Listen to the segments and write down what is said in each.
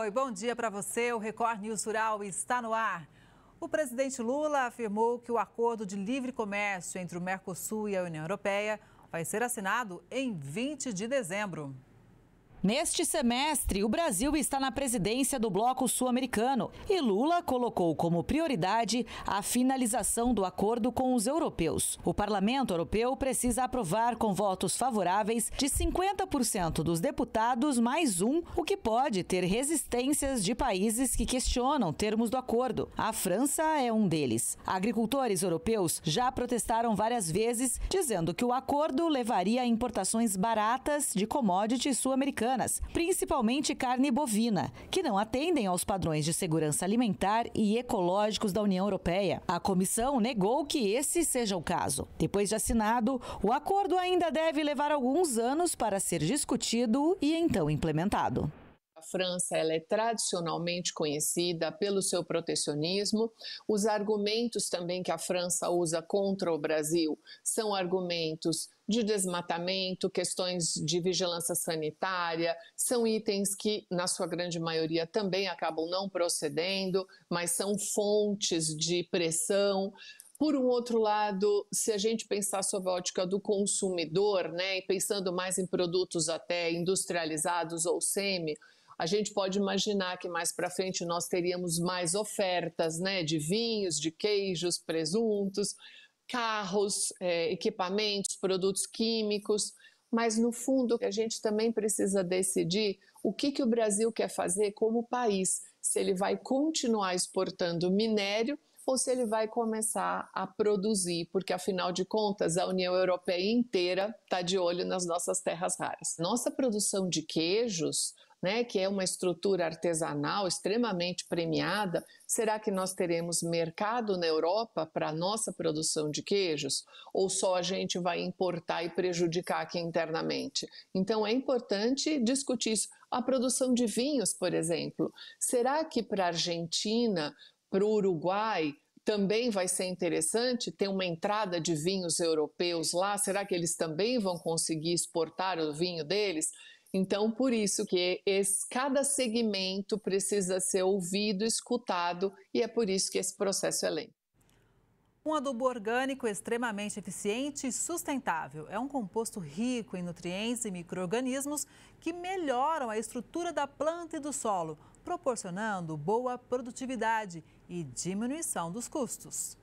Oi, bom dia para você. O Record News Rural está no ar. O presidente Lula afirmou que o acordo de livre comércio entre o Mercosul e a União Europeia vai ser assinado em 20 de dezembro. Neste semestre, o Brasil está na presidência do Bloco Sul-Americano e Lula colocou como prioridade a finalização do acordo com os europeus. O Parlamento Europeu precisa aprovar com votos favoráveis de 50% dos deputados mais um, o que pode ter resistências de países que questionam termos do acordo. A França é um deles. Agricultores europeus já protestaram várias vezes, dizendo que o acordo levaria a importações baratas de commodities sul-americanas, principalmente carne bovina, que não atendem aos padrões de segurança alimentar e ecológicos da União Europeia. A comissão negou que esse seja o caso. Depois de assinado, o acordo ainda deve levar alguns anos para ser discutido e então implementado. A França ela é tradicionalmente conhecida pelo seu protecionismo. Os argumentos também que a França usa contra o Brasil são argumentos de desmatamento, questões de vigilância sanitária, são itens que, na sua grande maioria, também acabam não procedendo, mas são fontes de pressão. Por um outro lado, se a gente pensar sob a ótica do consumidor, e pensando mais em produtos até industrializados ou semi, a gente pode imaginar que mais para frente nós teríamos mais ofertas, de vinhos, de queijos, presuntos, carros, equipamentos, produtos químicos. Mas, no fundo, a gente também precisa decidir o que o Brasil quer fazer como país. Se ele vai continuar exportando minério ou se ele vai começar a produzir, porque, afinal de contas, a União Europeia inteira está de olho nas nossas terras raras. Nossa produção de queijos, que é uma estrutura artesanal extremamente premiada, será que nós teremos mercado na Europa para a nossa produção de queijos? Ou só a gente vai importar e prejudicar aqui internamente? Então é importante discutir isso. A produção de vinhos, por exemplo, será que para a Argentina, para o Uruguai, também vai ser interessante ter uma entrada de vinhos europeus lá? Será que eles também vão conseguir exportar o vinho deles? Então, por isso que cada segmento precisa ser ouvido, escutado, e é por isso que esse processo é lento. Um adubo orgânico extremamente eficiente e sustentável. É um composto rico em nutrientes e micro-organismos que melhoram a estrutura da planta e do solo, proporcionando boa produtividade e diminuição dos custos.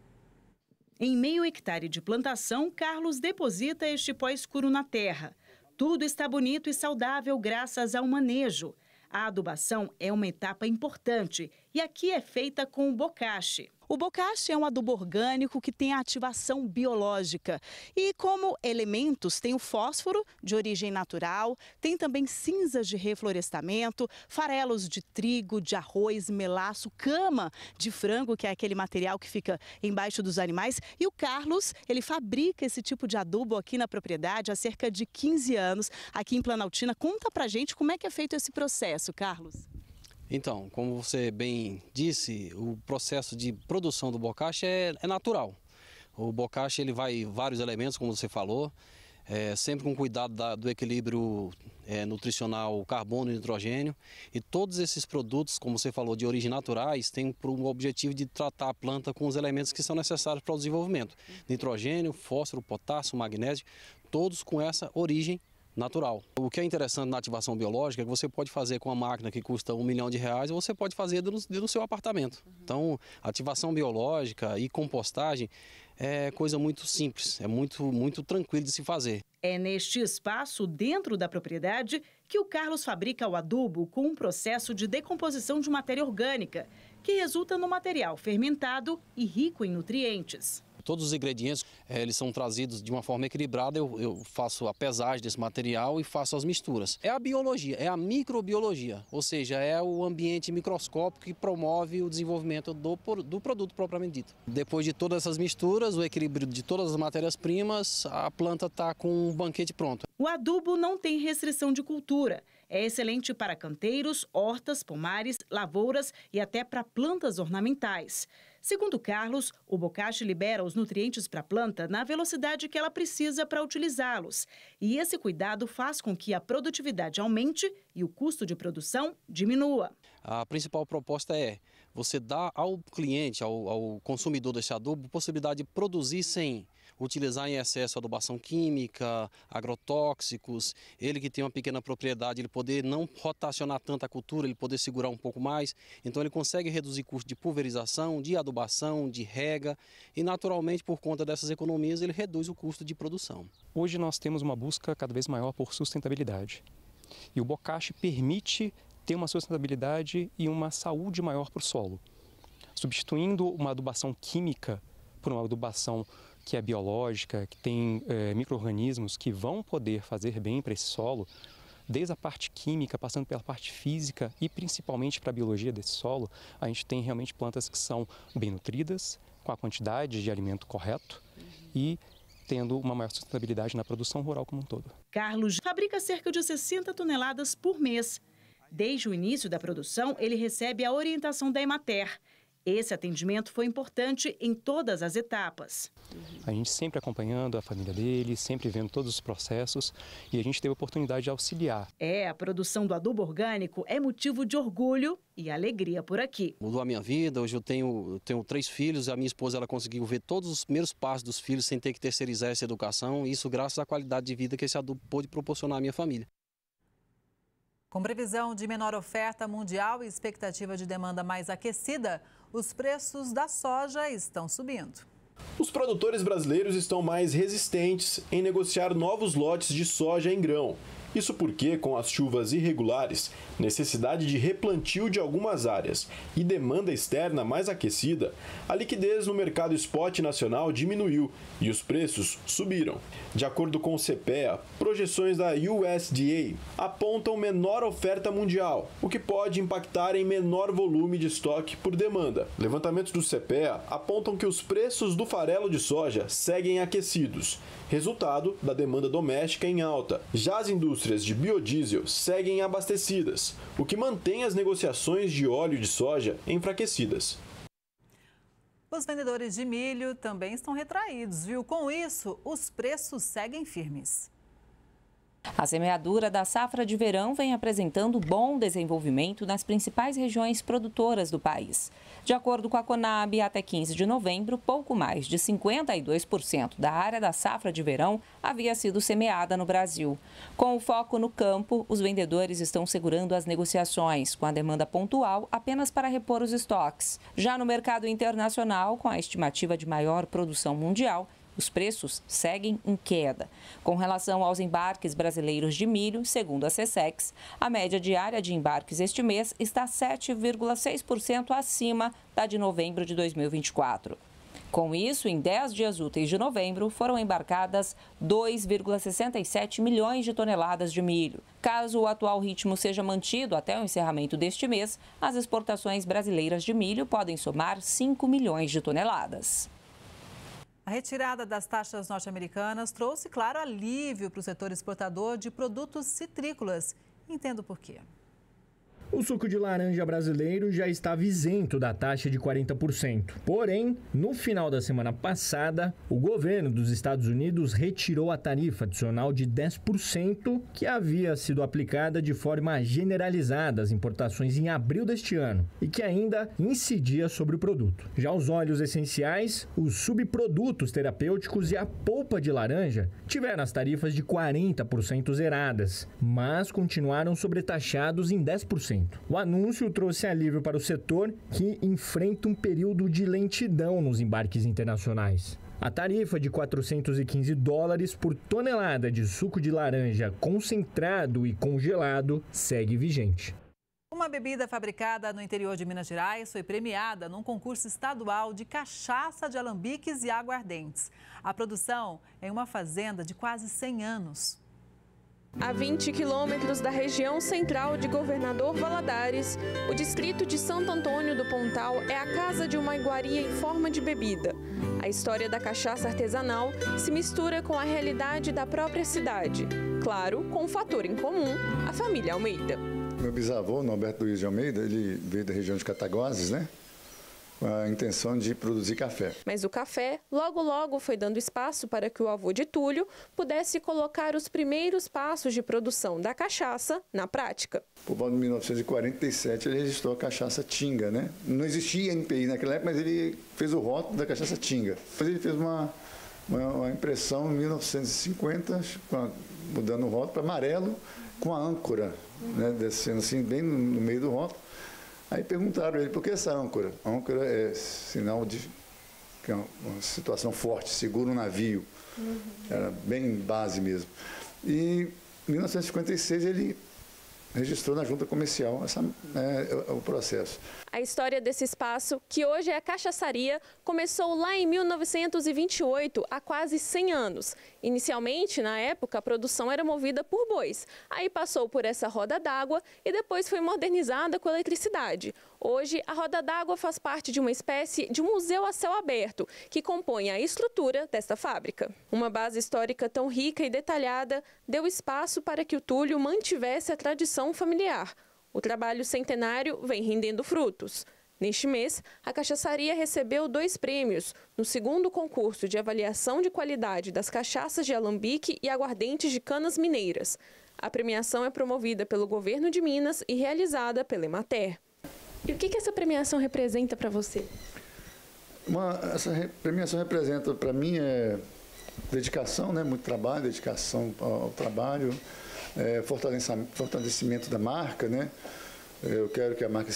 Em meio hectare de plantação, Carlos deposita este pó escuro na terra. Tudo está bonito e saudável graças ao manejo. A adubação é uma etapa importante e aqui é feita com o bocache. O bocache é um adubo orgânico que tem a ativação biológica. E como elementos tem o fósforo, de origem natural, tem também cinzas de reflorestamento, farelos de trigo, de arroz, melaço, cama de frango, que é aquele material que fica embaixo dos animais. E o Carlos, ele fabrica esse tipo de adubo aqui na propriedade há cerca de 15 anos, aqui em Planaltina. Conta pra gente como é que é feito esse processo, Carlos. Então, como você bem disse, o processo de produção do bocache é natural. O bocache ele vai vários elementos, como você falou, sempre com cuidado do equilíbrio nutricional carbono e nitrogênio. E todos esses produtos, como você falou, de origem naturais, têm por um objetivo de tratar a planta com os elementos que são necessários para o desenvolvimento. Nitrogênio, fósforo, potássio, magnésio, todos com essa origem natural. O que é interessante na ativação biológica é que você pode fazer com uma máquina que custa R$1 milhão ou você pode fazer no seu apartamento. Então, ativação biológica e compostagem é coisa muito simples, é muito tranquilo de se fazer. É neste espaço, dentro da propriedade, que o Carlos fabrica o adubo com um processo de decomposição de matéria orgânica, que resulta no material fermentado e rico em nutrientes. Todos os ingredientes eles são trazidos de uma forma equilibrada, eu faço a pesagem desse material e faço as misturas. É a biologia, é a microbiologia, ou seja, é o ambiente microscópico que promove o desenvolvimento do produto propriamente dito. Depois de todas essas misturas, o equilíbrio de todas as matérias-primas, a planta está com um banquete pronto. O adubo não tem restrição de cultura. É excelente para canteiros, hortas, pomares, lavouras e até para plantas ornamentais. Segundo Carlos, o bocashi libera os nutrientes para a planta na velocidade que ela precisa para utilizá-los. E esse cuidado faz com que a produtividade aumente e o custo de produção diminua. A principal proposta é você dar ao cliente, ao consumidor desse adubo, possibilidade de produzir sem utilizar em excesso adubação química, agrotóxicos, ele que tem uma pequena propriedade, ele poder não rotacionar tanto a cultura, ele poder segurar um pouco mais, então ele consegue reduzir custo de pulverização, de adubação, de rega e naturalmente por conta dessas economias ele reduz o custo de produção. Hoje nós temos uma busca cada vez maior por sustentabilidade e o bocashi permite ter uma sustentabilidade e uma saúde maior para o solo, substituindo uma adubação química por uma adubação que é biológica, que tem micro-organismos que vão poder fazer bem para esse solo, desde a parte química, passando pela parte física e principalmente para a biologia desse solo, a gente tem realmente plantas que são bem nutridas, com a quantidade de alimento correto e tendo uma maior sustentabilidade na produção rural como um todo. Carlos fabrica cerca de 60 toneladas por mês. Desde o início da produção, ele recebe a orientação da Emater. Esse atendimento foi importante em todas as etapas. A gente sempre acompanhando a família dele, sempre vendo todos os processos e a gente teve a oportunidade de auxiliar. A produção do adubo orgânico é motivo de orgulho e alegria por aqui. Mudou a minha vida, hoje eu tenho 3 filhos, a minha esposa ela conseguiu ver todos os primeiros passos dos filhos sem ter que terceirizar essa educação, isso graças à qualidade de vida que esse adubo pôde proporcionar à minha família. Com previsão de menor oferta mundial e expectativa de demanda mais aquecida, os preços da soja estão subindo. Os produtores brasileiros estão mais resistentes em negociar novos lotes de soja em grão. Isso porque, com as chuvas irregulares, necessidade de replantio de algumas áreas e demanda externa mais aquecida, a liquidez no mercado spot nacional diminuiu e os preços subiram. De acordo com o CPEA, projeções da USDA apontam menor oferta mundial, o que pode impactar em menor volume de estoque por demanda. Levantamentos do CPEA apontam que os preços do farelo de soja seguem aquecidos, resultado da demanda doméstica em alta. Já as indústrias de biodiesel seguem abastecidas, o que mantém as negociações de óleo de soja enfraquecidas. Os vendedores de milho também estão retraídos, viu? Com isso, os preços seguem firmes. A semeadura da safra de verão vem apresentando bom desenvolvimento nas principais regiões produtoras do país. De acordo com a Conab, até 15 de novembro, pouco mais de 52% da área da safra de verão havia sido semeada no Brasil. Com o foco no campo, os vendedores estão segurando as negociações, com a demanda pontual apenas para repor os estoques. Já no mercado internacional, com a estimativa de maior produção mundial, os preços seguem em queda. Com relação aos embarques brasileiros de milho, segundo a SECEX, a média diária de embarques este mês está 7,6% acima da de novembro de 2024. Com isso, em 10 dias úteis de novembro, foram embarcadas 2,67 milhões de toneladas de milho. Caso o atual ritmo seja mantido até o encerramento deste mês, as exportações brasileiras de milho podem somar 5 milhões de toneladas. A retirada das taxas norte-americanas trouxe, claro, alívio para o setor exportador de produtos citrícolas. Entendo por quê. O suco de laranja brasileiro já estava isento da taxa de 40%. Porém, no final da semana passada, o governo dos Estados Unidos retirou a tarifa adicional de 10% que havia sido aplicada de forma generalizada às importações em abril deste ano e que ainda incidia sobre o produto. Já os óleos essenciais, os subprodutos terapêuticos e a polpa de laranja tiveram as tarifas de 40% zeradas, mas continuaram sobretaxados em 10%. O anúncio trouxe alívio para o setor, que enfrenta um período de lentidão nos embarques internacionais. A tarifa de $415 por tonelada de suco de laranja concentrado e congelado segue vigente. Uma bebida fabricada no interior de Minas Gerais foi premiada num concurso estadual de cachaça de alambiques e aguardentes. A produção é em uma fazenda de quase 100 anos. A 20 quilômetros da região central de Governador Valadares, o distrito de Santo Antônio do Pontal é a casa de uma iguaria em forma de bebida. A história da cachaça artesanal se mistura com a realidade da própria cidade. Claro, com um fator em comum, a família Almeida. Meu bisavô, Norberto Luiz de Almeida, ele veio da região de Cataguases, né? a intenção de produzir café. Mas o café logo foi dando espaço para que o avô de Túlio pudesse colocar os primeiros passos de produção da cachaça na prática. Por volta de 1947 ele registrou a cachaça Tinga, né? Não existia NPI naquela época, mas ele fez o rótulo da cachaça Tinga. Depois ele fez uma impressão em 1950, mudando o rótulo para amarelo, com a âncora, né? Descendo assim bem no meio do rótulo. Aí perguntaram a ele, por que essa âncora? A âncora é sinal de que é uma situação forte, segura um navio. Era bem base mesmo. E em 1956 ele registrou na junta comercial o processo. A história desse espaço, que hoje é a cachaçaria, começou lá em 1928, há quase 100 anos. Inicialmente, na época, a produção era movida por bois. Aí passou por essa roda d'água e depois foi modernizada com eletricidade. Hoje, a roda d'água faz parte de uma espécie de museu a céu aberto, que compõe a estrutura desta fábrica. Uma base histórica tão rica e detalhada deu espaço para que o Túlio mantivesse a tradição familiar. O trabalho centenário vem rendendo frutos. Neste mês, a cachaçaria recebeu 2 prêmios no segundo concurso de avaliação de qualidade das cachaças de alambique e aguardentes de canas mineiras. A premiação é promovida pelo governo de Minas e realizada pela Emater. E o que essa premiação representa para você? Essa premiação representa para mim dedicação, né? Muito trabalho, dedicação ao trabalho. Fortalecimento da marca, né? Eu quero que a marca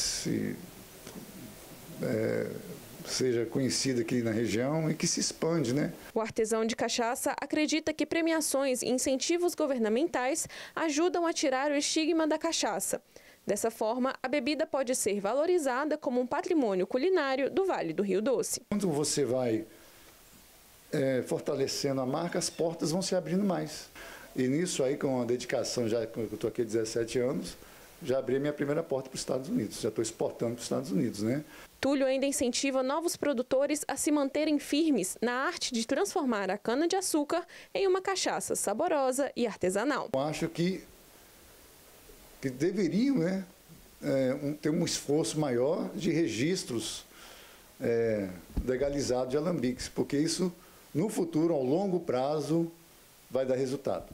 seja conhecida aqui na região e que se expande, né? O artesão de cachaça acredita que premiações e incentivos governamentais ajudam a tirar o estigma da cachaça. Dessa forma, a bebida pode ser valorizada como um patrimônio culinário do Vale do Rio Doce. Quando você vai fortalecendo a marca, as portas vão se abrindo mais. E nisso aí, com a dedicação, já que eu estou aqui há 17 anos, já abri a minha primeira porta para os Estados Unidos. Já estou exportando para os Estados Unidos, né? Túlio ainda incentiva novos produtores a se manterem firmes na arte de transformar a cana-de-açúcar em uma cachaça saborosa e artesanal. Eu acho que deveriam, né, ter um esforço maior de registros legalizados de alambiques, porque isso, no futuro, ao longo prazo, vai dar resultado.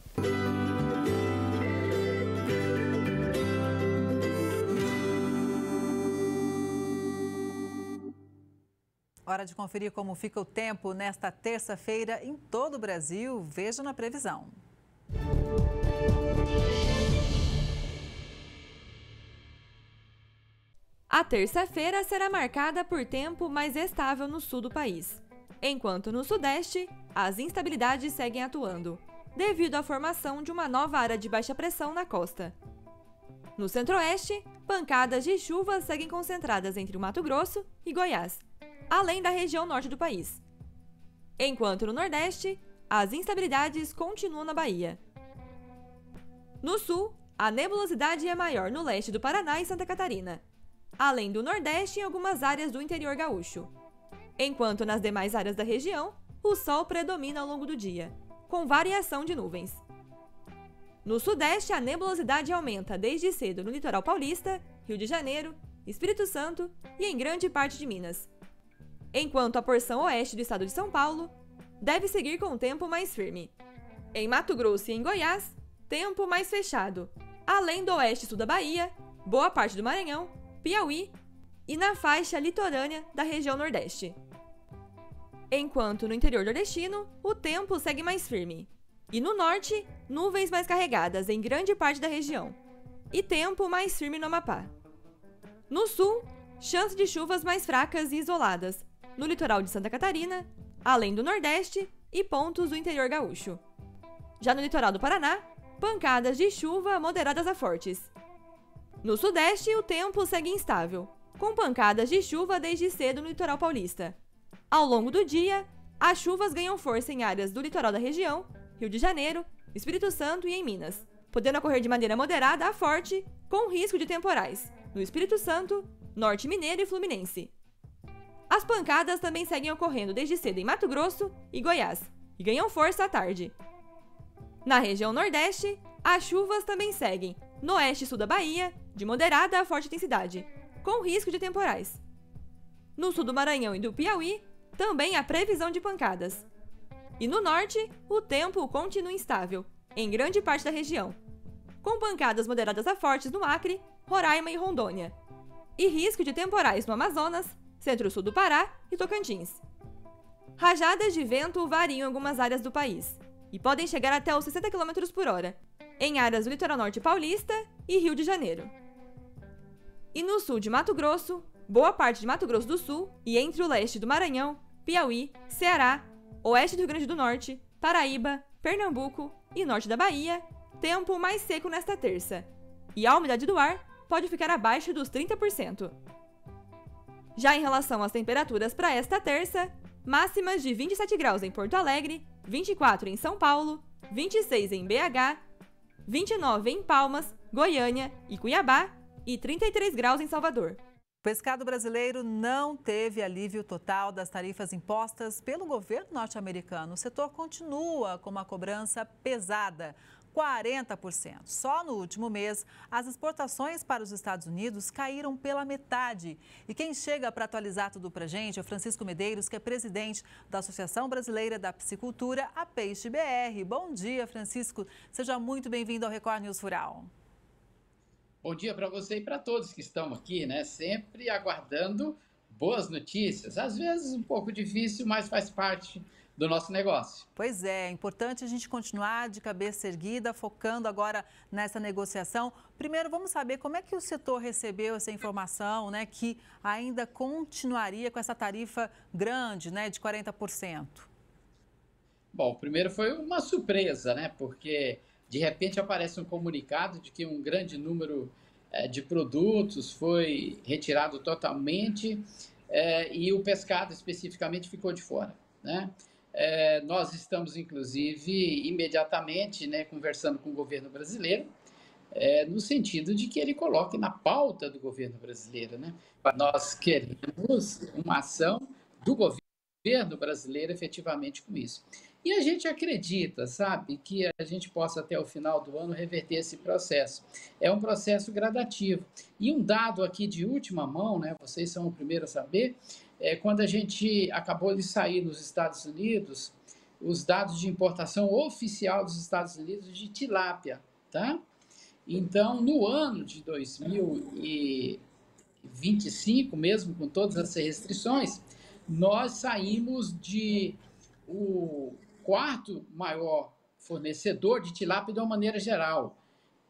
Hora de conferir como fica o tempo nesta terça-feira em todo o Brasil. Veja na previsão. A terça-feira será marcada por tempo mais estável no sul do país, enquanto no sudeste, as instabilidades seguem atuando, devido à formação de uma nova área de baixa pressão na costa. No centro-oeste, pancadas de chuva seguem concentradas entre o Mato Grosso e Goiás, além da região norte do país. Enquanto no nordeste, as instabilidades continuam na Bahia. No sul, a nebulosidade é maior no leste do Paraná e Santa Catarina, além do nordeste em algumas áreas do interior gaúcho. Enquanto nas demais áreas da região, o sol predomina ao longo do dia, com variação de nuvens. No sudeste, a nebulosidade aumenta desde cedo no litoral paulista, Rio de Janeiro, Espírito Santo e em grande parte de Minas. Enquanto a porção oeste do estado de São Paulo deve seguir com um tempo mais firme. Em Mato Grosso e em Goiás, tempo mais fechado, além do oeste e sul da Bahia, boa parte do Maranhão, Piauí e na faixa litorânea da região nordeste. Enquanto no interior nordestino, o tempo segue mais firme. E no norte, nuvens mais carregadas em grande parte da região. E tempo mais firme no Amapá. No sul, chance de chuvas mais fracas e isoladas, no litoral de Santa Catarina, além do nordeste e pontos do interior gaúcho. Já no litoral do Paraná, pancadas de chuva moderadas a fortes. No sudeste, o tempo segue instável, com pancadas de chuva desde cedo no litoral paulista. Ao longo do dia, as chuvas ganham força em áreas do litoral da região, Rio de Janeiro, Espírito Santo e em Minas, podendo ocorrer de maneira moderada a forte, com risco de temporais, no Espírito Santo, Norte Mineiro e Fluminense. As pancadas também seguem ocorrendo desde cedo em Mato Grosso e Goiás, e ganham força à tarde. Na região Nordeste, as chuvas também seguem, no oeste e sul da Bahia, de moderada a forte intensidade, com risco de temporais. No sul do Maranhão e do Piauí, também há previsão de pancadas. E no norte, o tempo continua instável, em grande parte da região, com pancadas moderadas a fortes no Acre, Roraima e Rondônia, e risco de temporais no Amazonas, centro-sul do Pará e Tocantins. Rajadas de vento variam em algumas áreas do país e podem chegar até os 60 km por hora, em áreas do litoral norte paulista e Rio de Janeiro. E no sul de Mato Grosso, boa parte de Mato Grosso do Sul e entre o leste do Maranhão, Piauí, Ceará, oeste do Rio Grande do Norte, Paraíba, Pernambuco e norte da Bahia, tempo mais seco nesta terça. E a umidade do ar pode ficar abaixo dos 30%. Já em relação às temperaturas para esta terça, máximas de 27 graus em Porto Alegre, 24 em São Paulo, 26 em BH, 29 em Palmas, Goiânia e Cuiabá e 33 graus em Salvador. O pescado brasileiro não teve alívio total das tarifas impostas pelo governo norte-americano. O setor continua com uma cobrança pesada, 40%. Só no último mês, as exportações para os Estados Unidos caíram pela metade. E quem chega para atualizar tudo para a gente é o Francisco Medeiros, que é presidente da Associação Brasileira da Piscicultura, a Peixe BR. Bom dia, Francisco. Seja muito bem-vindo ao Record News Rural. Bom dia para você e para todos que estão aqui, né? Sempre aguardando boas notícias. Às vezes um pouco difícil, mas faz parte do nosso negócio. Pois é importante a gente continuar de cabeça erguida, focando agora nessa negociação. Primeiro, vamos saber como é que o setor recebeu essa informação, né? Que ainda continuaria com essa tarifa grande, né? De 40%. Bom, primeiro foi uma surpresa, né? Porque de repente aparece um comunicado de que um grande número de produtos foi retirado totalmente e o pescado especificamente ficou de fora, né? Nós estamos, inclusive, imediatamente, né, conversando com o governo brasileiro, no sentido de que ele coloque na pauta do governo brasileiro, né? Nós queremos uma ação do governo brasileiro efetivamente com isso. E a gente acredita, sabe, que a gente possa até o final do ano reverter esse processo. É um processo gradativo. E um dado aqui de última mão, né, vocês são o primeiro a saber, quando a gente acabou de sair nos Estados Unidos, os dados de importação oficial dos Estados Unidos de tilápia, tá? Então, no ano de 2025, mesmo com todas essas restrições, nós saímos de o quarto maior fornecedor de tilápia de uma maneira geral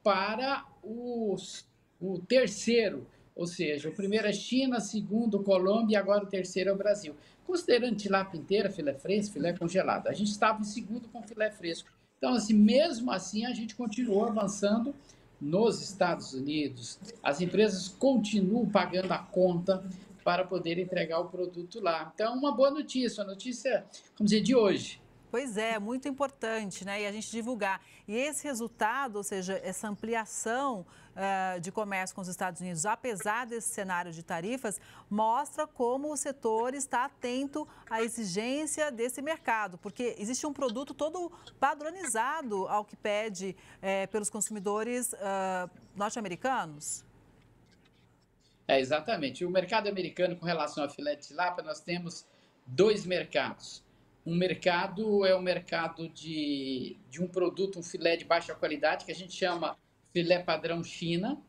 para o terceiro, ou seja, o primeiro é China, segundo Colômbia e agora o terceiro é o Brasil. Considerando tilápia inteira, filé fresco, filé congelado, a gente estava em segundo com filé fresco. Então, assim, mesmo assim, a gente continuou avançando nos Estados Unidos. As empresas continuam pagando a conta para poder entregar o produto lá. Então, uma boa notícia, uma notícia, vamos dizer, de hoje. Pois é, muito importante, né? E a gente divulgar. E esse resultado, ou seja, essa ampliação de comércio com os Estados Unidos, apesar desse cenário de tarifas, mostra como o setor está atento à exigência desse mercado, porque existe um produto todo padronizado ao que pede pelos consumidores norte-americanos. Exatamente. O mercado americano, com relação ao filé de tilápia, nós temos dois mercados. Um mercado é o mercado de um produto, um filé de baixa qualidade, que a gente chama filé padrão China.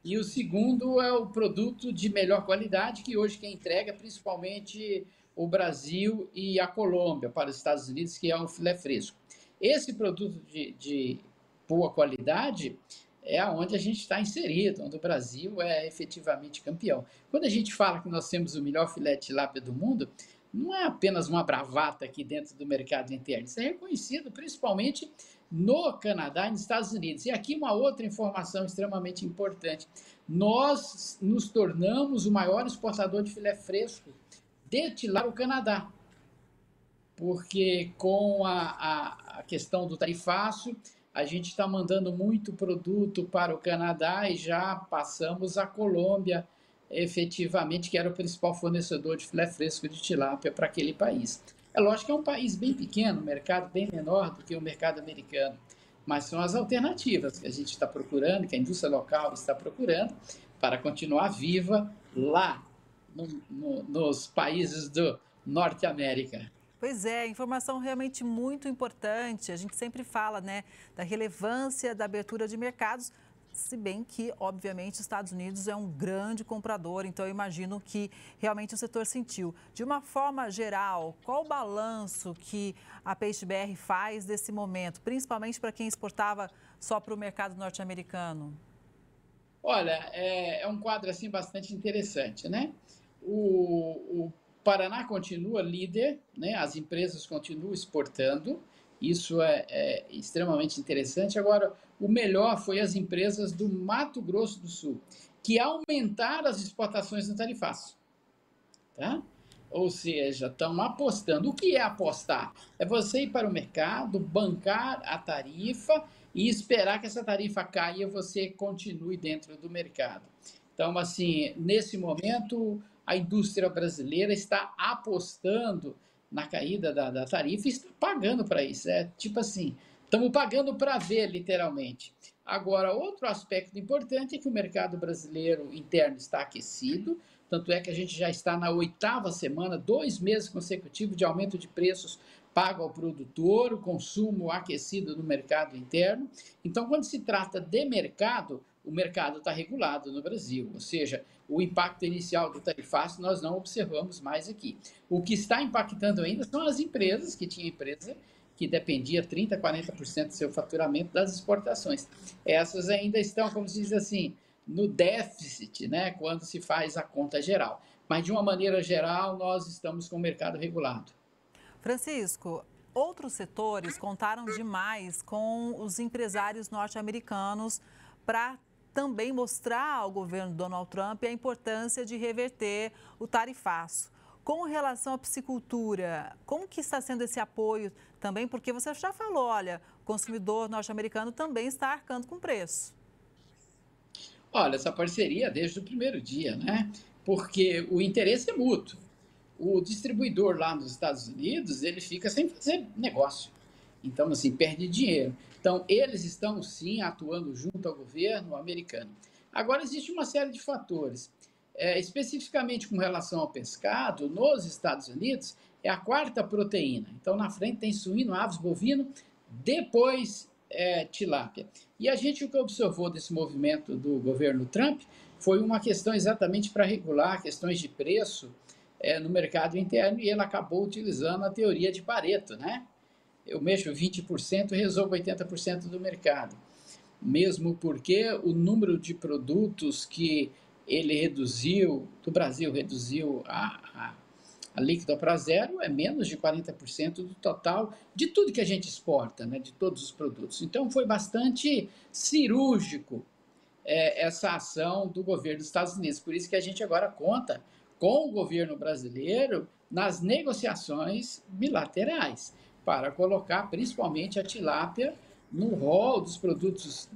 E o segundo é o produto de melhor qualidade, que hoje quem entrega principalmente o Brasil e a Colômbia para os Estados Unidos, que é o filé fresco. Esse produto de boa qualidade é onde a gente está inserido, onde o Brasil é efetivamente campeão. Quando a gente fala que nós temos o melhor filé de tilápia do mundo, não é apenas uma bravata aqui dentro do mercado interno, isso é reconhecido principalmente no Canadá e nos Estados Unidos. E aqui uma outra informação extremamente importante. Nós nos tornamos o maior exportador de filé fresco de tilápia no Canadá, porque com a questão do tarifácio, a gente está mandando muito produto para o Canadá e já passamos a Colômbia, efetivamente, que era o principal fornecedor de filé fresco de tilápia para aquele país. É lógico que é um país bem pequeno, um mercado bem menor do que o mercado americano, mas são as alternativas que a gente está procurando, que a indústria local está procurando, para continuar viva lá nos países do Norte América. Pois é, informação realmente muito importante. A gente sempre fala, né, da relevância da abertura de mercados, se bem que, obviamente, os Estados Unidos é um grande comprador, então eu imagino que realmente o setor sentiu. De uma forma geral, qual o balanço que a Peixe BR faz desse momento, principalmente para quem exportava só para o mercado norte-americano? Olha, é um quadro assim bastante interessante, né? O Paraná continua líder, né? As empresas continuam exportando, isso é extremamente interessante. Agora, o melhor foi as empresas do Mato Grosso do Sul, que aumentaram as exportações no tarifaço, tá? Ou seja, estão apostando. O que é apostar? É você ir para o mercado, bancar a tarifa e esperar que essa tarifa caia e você continue dentro do mercado. Então, assim, nesse momento, a indústria brasileira está apostando na caída da tarifa e está pagando para isso. É tipo assim, estamos pagando para ver, literalmente. Agora, outro aspecto importante é que o mercado brasileiro interno está aquecido, tanto é que a gente já está na 8ª semana, 2 meses consecutivos de aumento de preços pago ao produtor, o consumo aquecido no mercado interno. Então, quando se trata de mercado, o mercado está regulado no Brasil, ou seja, o impacto inicial do tarifaço nós não observamos mais aqui. O que está impactando ainda são as empresas, que tinha empresa que dependia 30%, 40% do seu faturamento das exportações. Essas ainda estão, como se diz assim, no déficit, né, quando se faz a conta geral. Mas, de uma maneira geral, nós estamos com o mercado regulado. Francisco, outros setores contaram demais com os empresários norte-americanos para também mostrar ao governo Donald Trump a importância de reverter o tarifaço. Com relação à piscicultura, como que está sendo esse apoio também? Porque você já falou, olha, o consumidor norte-americano também está arcando com preço. Olha, essa parceria desde o primeiro dia, né? Porque o interesse é mútuo. O distribuidor lá nos Estados Unidos, ele fica sem fazer negócio. Então, assim, perde dinheiro. Então, eles estão, sim, atuando junto ao governo americano. Agora, existe uma série de fatores. Especificamente com relação ao pescado, nos Estados Unidos, é a 4ª proteína. Então, na frente tem suíno, aves, bovino, depois tilápia. E a gente, o que observou desse movimento do governo Trump foi uma questão exatamente para regular questões de preço no mercado interno, e ele acabou utilizando a teoria de Pareto, né? Eu mexo 20% e resolvo 80% do mercado. Mesmo porque o número de produtos que ele reduziu, do Brasil reduziu a líquida para zero, é menos de 40% do total de tudo que a gente exporta, né? De todos os produtos. Então, foi bastante cirúrgico essa ação do governo dos Estados Unidos. Por isso que a gente agora conta com o governo brasileiro nas negociações bilaterais, para colocar principalmente a tilápia no rol dos produtos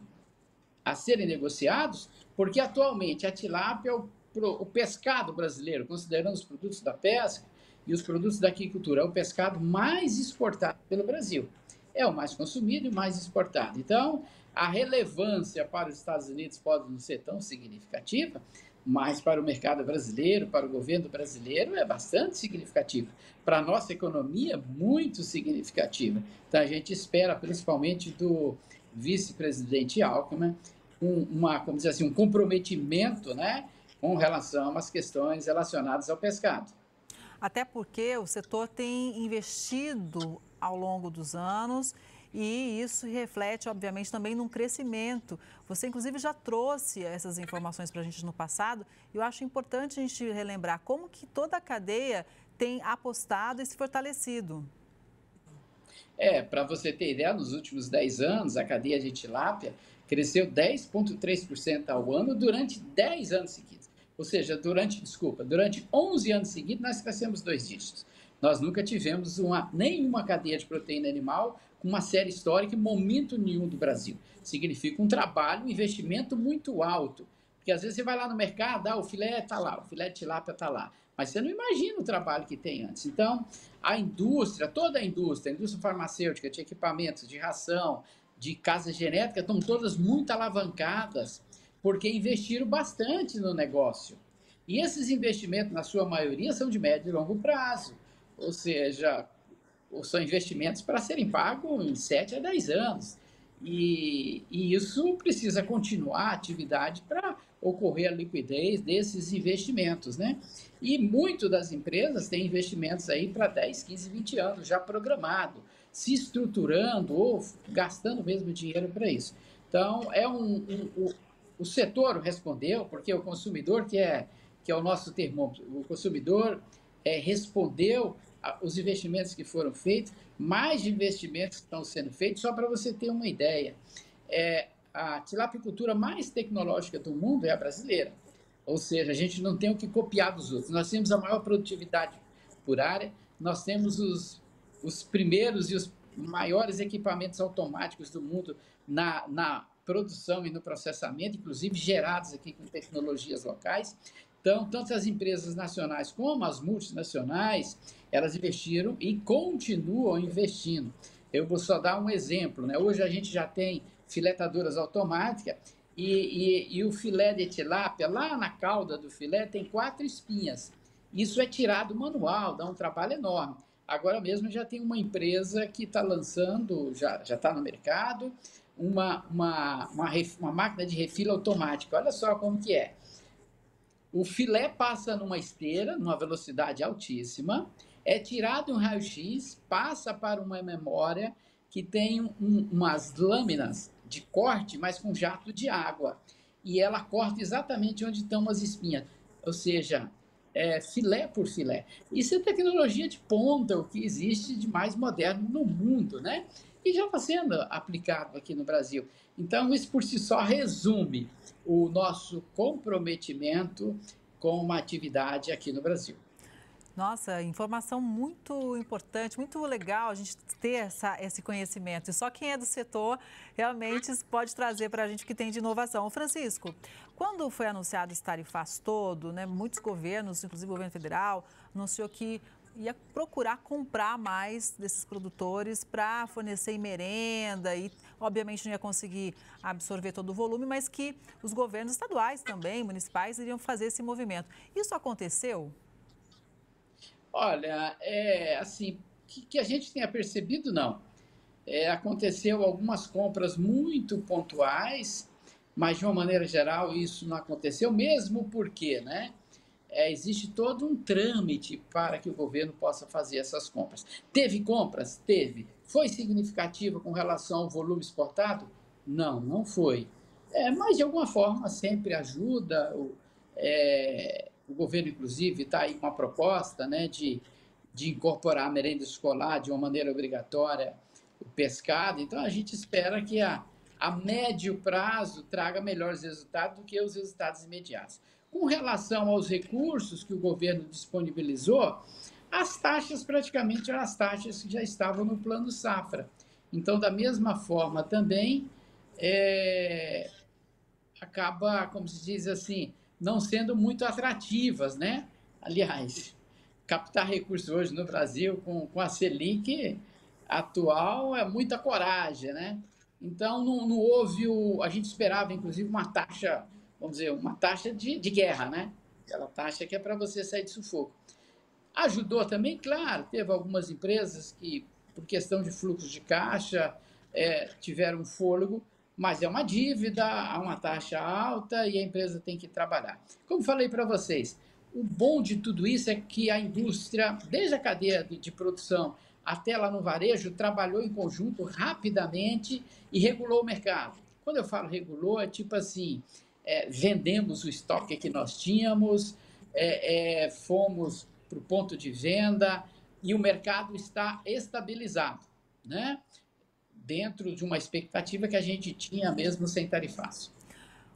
a serem negociados, porque atualmente a tilápia, o pescado brasileiro, considerando os produtos da pesca e os produtos da aquicultura, é o pescado mais exportado pelo Brasil. É o mais consumido e mais exportado. Então, a relevância para os Estados Unidos pode não ser tão significativa, mas para o mercado brasileiro, para o governo brasileiro, é bastante significativa. Para a nossa economia, muito significativa. Então, a gente espera, principalmente do vice-presidente Alckmin, como dizer assim, um comprometimento, né, com relação às questões relacionadas ao pescado. Até porque o setor tem investido ao longo dos anos e isso reflete, obviamente, também num crescimento. Você, inclusive, já trouxe essas informações para a gente no passado e eu acho importante a gente relembrar como que toda a cadeia tem apostado e se fortalecido. Para você ter ideia, nos últimos 10 anos, a cadeia de tilápia cresceu 10,3% ao ano durante 10 anos seguidos. Ou seja, durante 11 anos seguidos, nós crescemos 2 dígitos. Nós nunca tivemos nenhuma cadeia de proteína animal com uma série histórica em momento nenhum do Brasil. Significa um trabalho, um investimento muito alto. Porque às vezes você vai lá no mercado, o filé está lá, o filé de tilápia está lá. Mas você não imagina o trabalho que tem antes. Então, a indústria, toda a indústria farmacêutica, de equipamentos, de ração, de casa genética, estão todas muito alavancadas, porque investiram bastante no negócio. E esses investimentos, na sua maioria, são de médio e longo prazo, ou seja, são investimentos para serem pagos em 7 a 10 anos. E isso precisa continuar a atividade para ocorrer a liquidez desses investimentos, né? E muitas das empresas têm investimentos aí para 10, 15, 20 anos já programado, se estruturando ou gastando mesmo dinheiro para isso. Então, o setor respondeu, porque o consumidor, que é o nosso termômetro, o consumidor respondeu os investimentos que foram feitos, mais investimentos que estão sendo feitos. Só para você ter uma ideia, a tilapicultura mais tecnológica do mundo é a brasileira, ou seja, a gente não tem o que copiar dos outros. Nós temos a maior produtividade por área, nós temos os primeiros e os maiores equipamentos automáticos do mundo na produção e no processamento, inclusive gerados aqui com tecnologias locais. Então, tanto as empresas nacionais como as multinacionais, elas investiram e continuam investindo. Eu vou só dar um exemplo, né? Hoje a gente já tem filetadoras automáticas e o filé de tilápia, lá na cauda do filé, tem 4 espinhas. Isso é tirado manual, dá um trabalho enorme. Agora mesmo já tem uma empresa que está lançando, já está no mercado, uma máquina de refino automática. Olha só como que é. O filé passa numa esteira, numa velocidade altíssima, é tirado um raio-x, passa para uma memória que tem umas lâminas de corte, mas com jato de água. E ela corta exatamente onde estão as espinhas. Ou seja, filé por filé. Isso é tecnologia de ponta, o que existe de mais moderno no mundo, né? E já está sendo aplicado aqui no Brasil. Então, isso por si só resume o nosso comprometimento com uma atividade aqui no Brasil. Nossa, informação muito importante, muito legal a gente ter esse conhecimento. E só quem é do setor realmente pode trazer para a gente o que tem de inovação. Francisco, quando foi anunciado esse tarifaço todo, né, muitos governos, inclusive o governo federal, anunciou que ia procurar comprar mais desses produtores para fornecer em merenda e, obviamente, não ia conseguir absorver todo o volume, mas que os governos estaduais também, municipais, iriam fazer esse movimento. Isso aconteceu? Olha, assim, que a gente tenha percebido, não. Aconteceu algumas compras muito pontuais, mas, de uma maneira geral, isso não aconteceu, mesmo porque, né? Existe todo um trâmite para que o governo possa fazer essas compras. Teve compras? Teve. Foi significativa com relação ao volume exportado? Não, não foi. Mas, de alguma forma, sempre ajuda. O governo, inclusive, está aí com uma proposta, né, de incorporar a merenda escolar de uma maneira obrigatória, o pescado. Então, a gente espera que a médio prazo traga melhores resultados do que os resultados imediatos. Com relação aos recursos que o governo disponibilizou, as taxas praticamente eram as taxas que já estavam no Plano Safra. Então, da mesma forma também, acaba, como se diz assim, não sendo muito atrativas, né? Aliás, captar recursos hoje no Brasil com a Selic atual é muita coragem, né? Então, não houve a gente esperava, inclusive, uma taxa, vamos dizer, uma taxa de guerra, né? Aquela taxa que é para você sair de sufoco. Ajudou também, claro, teve algumas empresas que, por questão de fluxo de caixa, tiveram um fôlego, mas é uma dívida, há uma taxa alta e a empresa tem que trabalhar. Como falei para vocês, o bom de tudo isso é que a indústria, desde a cadeia de produção até lá no varejo, trabalhou em conjunto rapidamente e regulou o mercado. Quando eu falo regulou, é tipo assim, vendemos o estoque que nós tínhamos, fomos para o ponto de venda e o mercado está estabilizado, né? Dentro de uma expectativa que a gente tinha mesmo sem tarifaço.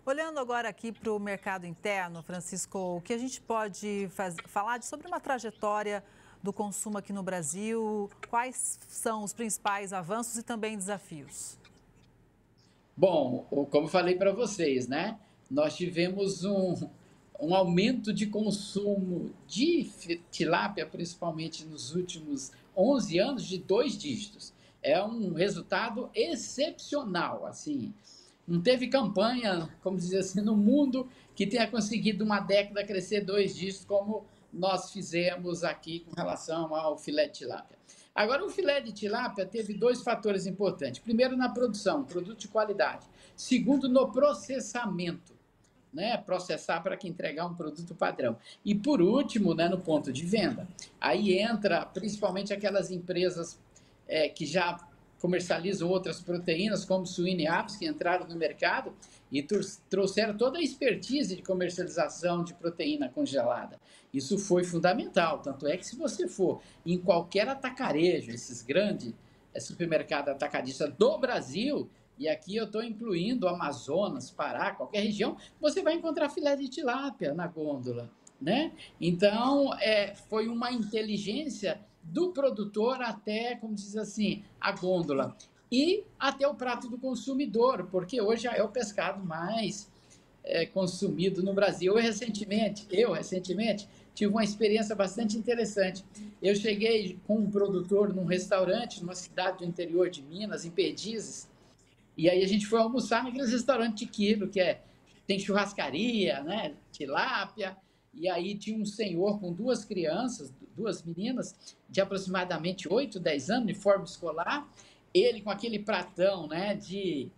Olhando agora aqui para o mercado interno, Francisco, o que a gente pode falar sobre uma trajetória do consumo aqui no Brasil? Quais são os principais avanços e também desafios? Bom, como falei para vocês, né? Nós tivemos um aumento de consumo de tilápia, principalmente nos últimos 11 anos, de 2 dígitos. É um resultado excepcional, assim. Não teve campanha, como dizer assim, no mundo que tenha conseguido uma década crescer 2 dígitos, como nós fizemos aqui com relação ao filé de tilápia. Agora, o filé de tilápia teve 2 fatores importantes. Primeiro, na produção, produto de qualidade. Segundo, no processamento, né? Processar para que entregar um produto padrão. E, por último, né, no ponto de venda. Aí entra principalmente aquelas empresas que já comercializam outras proteínas, como suíno e aves, que entraram no mercado e trouxeram toda a expertise de comercialização de proteína congelada. Isso foi fundamental, tanto é que se você for em qualquer atacarejo, esses grandes supermercados atacadistas do Brasil, e aqui eu estou incluindo Amazonas, Pará, qualquer região, você vai encontrar filé de tilápia na gôndola, né? Então, foi uma inteligência do produtor até, como diz assim, a gôndola e até o prato do consumidor, porque hoje é o pescado mais consumido no Brasil. Eu recentemente tive uma experiência bastante interessante. Eu cheguei com um produtor num restaurante numa cidade do interior de Minas, em Perdizes, e aí a gente foi almoçar naqueles restaurantes de quilo, tem churrascaria, né, tilápia. E aí tinha um senhor com 2 crianças, 2 meninas, de aproximadamente 8, 10 anos, de forma escolar. Ele com aquele pratão, né, de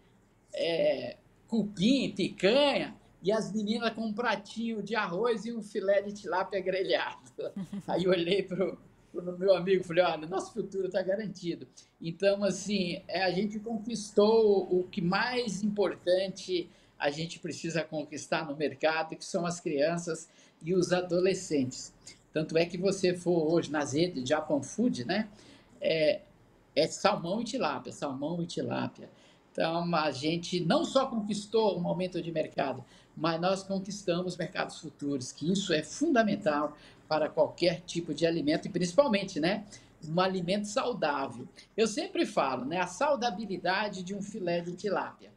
cupim, picanha, e as meninas com um pratinho de arroz e um filé de tilápia grelhado. Aí eu olhei para o meu amigo e falei, olha, nosso futuro está garantido. Então, assim, a gente conquistou o que mais importante a gente precisa conquistar no mercado, que são as crianças e os adolescentes. Tanto é que você for hoje nas redes de Japan Food, né? É salmão e tilápia, salmão e tilápia. Então, a gente não só conquistou um aumento de mercado, mas nós conquistamos mercados futuros, que isso é fundamental para qualquer tipo de alimento e principalmente, né, um alimento saudável. Eu sempre falo, né, a saudabilidade de um filé de tilápia.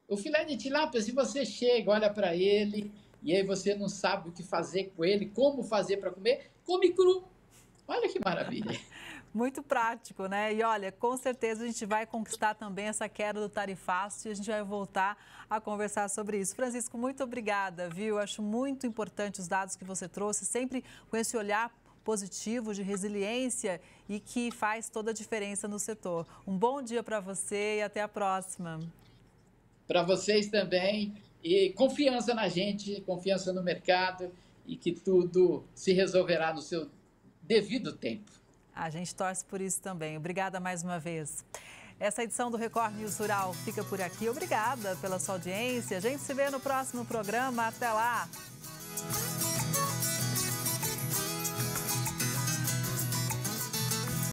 O filé de tilápia, se você chega, olha para ele, e aí você não sabe o que fazer com ele, como fazer para comer, come cru. Olha que maravilha. Muito prático, né? E olha, com certeza a gente vai conquistar também essa queda do tarifaço e a gente vai voltar a conversar sobre isso. Francisco, muito obrigada, viu? Acho muito importante os dados que você trouxe, sempre com esse olhar positivo, de resiliência e que faz toda a diferença no setor. Um bom dia para você e até a próxima. Para vocês também. E confiança na gente, confiança no mercado e que tudo se resolverá no seu devido tempo. A gente torce por isso também. Obrigada mais uma vez. Essa edição do Record News Rural fica por aqui. Obrigada pela sua audiência. A gente se vê no próximo programa. Até lá!